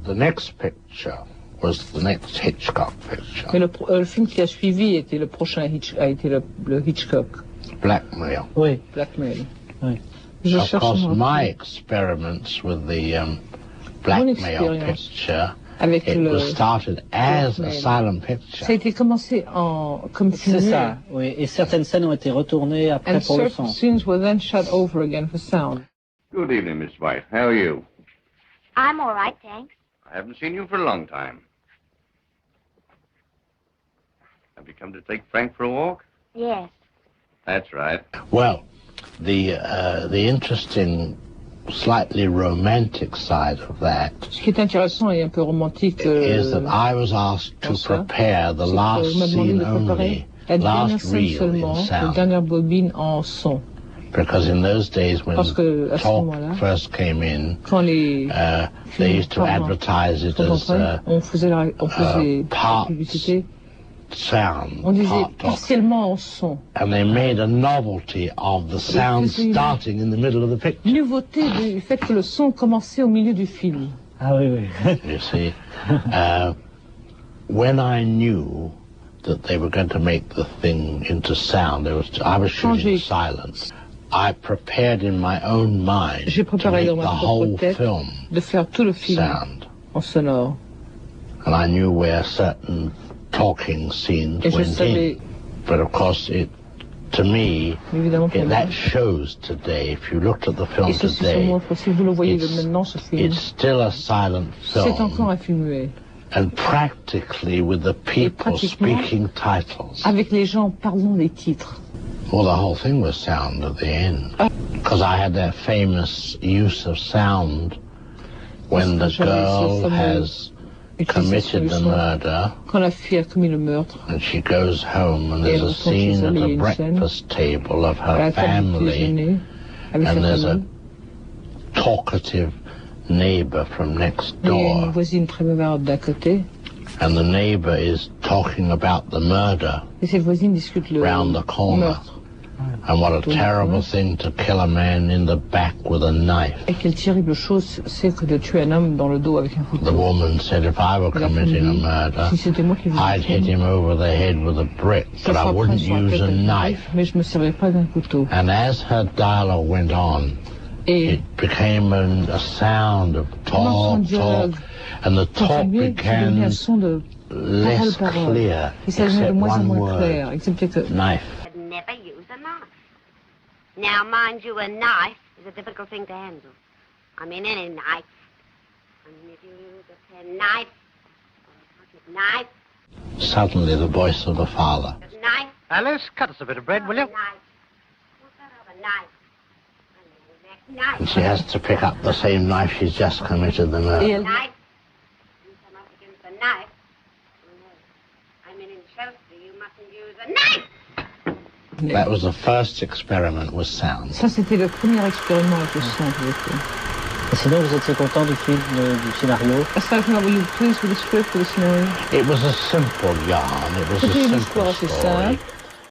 the next picture was the next Hitchcock picture. Mais le film qui a suivi était le prochain a été le Hitchcock. Blackmail. Oui, Blackmail. Oui. Of course, my experiments with the Blackmail picture, was started as a silent picture. Ça a été commencé comme film. C'est ça, oui. Et certaines scènes ont été retournées après pour le son. And certain scenes were then shot over again for sound. Good evening, Miss White. How are you? I'm all right, thanks. I haven't seen you for a long time. Have you come to take Frank for a walk? Yes. That's right. Well, the interesting, slightly romantic side of that Ce qui est intéressant et un peu romantique is that I was asked to prepare the last scene only, last reel in sound. La dernière bobine en son. Because in those days when talk first came in, they used to advertise it as part sound, on disait partiellement en son. And they made a novelty of the sound starting in the middle of the picture. Nouveauté du fait que le son commençait au milieu du film. Ah oui, oui. You see, when I knew that they were going to make the thing into sound, I was shooting silence. I prepared in my own mind to make the whole film de faire tout le film sound. En sonore. And I knew where certain talking scenes went in. But of course, to me, that shows today. If you looked at the film today, it's still a silent film. C'est encore un film muet. And practically with the people speaking titles. Avec les gens parlant des titres. Well, the whole thing was sound at the end. Because I had that famous use of sound when the girl has committed the murder. Quand la fille a commis le meurtre. And she goes home and there's a scene at the breakfast table of her family. And there's a talkative neighbor from next door. Une voisine très bavarde d'à côté. And the neighbor is talking about the murder round the corner. And what a terrible thing to kill a man in the back with a knife. Et quelle terrible chose c'est que de tuer un homme dans le dos avec un couteau. The woman said, if I were committing a murder, I'd hit him over the head with a brick, but I wouldn't use a knife. Mais je me servais pas d'un couteau. And as her dialogue went on, it became a sound of talk, and the talk became less clear, except one word, knife. Never use a knife. Now, mind you, a knife is a difficult thing to handle. I mean, any knife. I mean, if you use a penknife or a pocket knife. Suddenly, the voice of the father. Knife. Alice, cut us a bit of bread, will you? Knife. What kind of a knife? Knife. And she has to pick up the same knife she's just committed the murder. Knife. You come up against a knife. I mean, in Chelsea, you mustn't use a knife. That was the first experiment with sound. Ça, c'était le premier expériment avec le son. Et sinon, vous étiez content du film, du scénario? Aside from that, were you pleased with the script, with the scenario? It was a simple yarn. It was a simple story.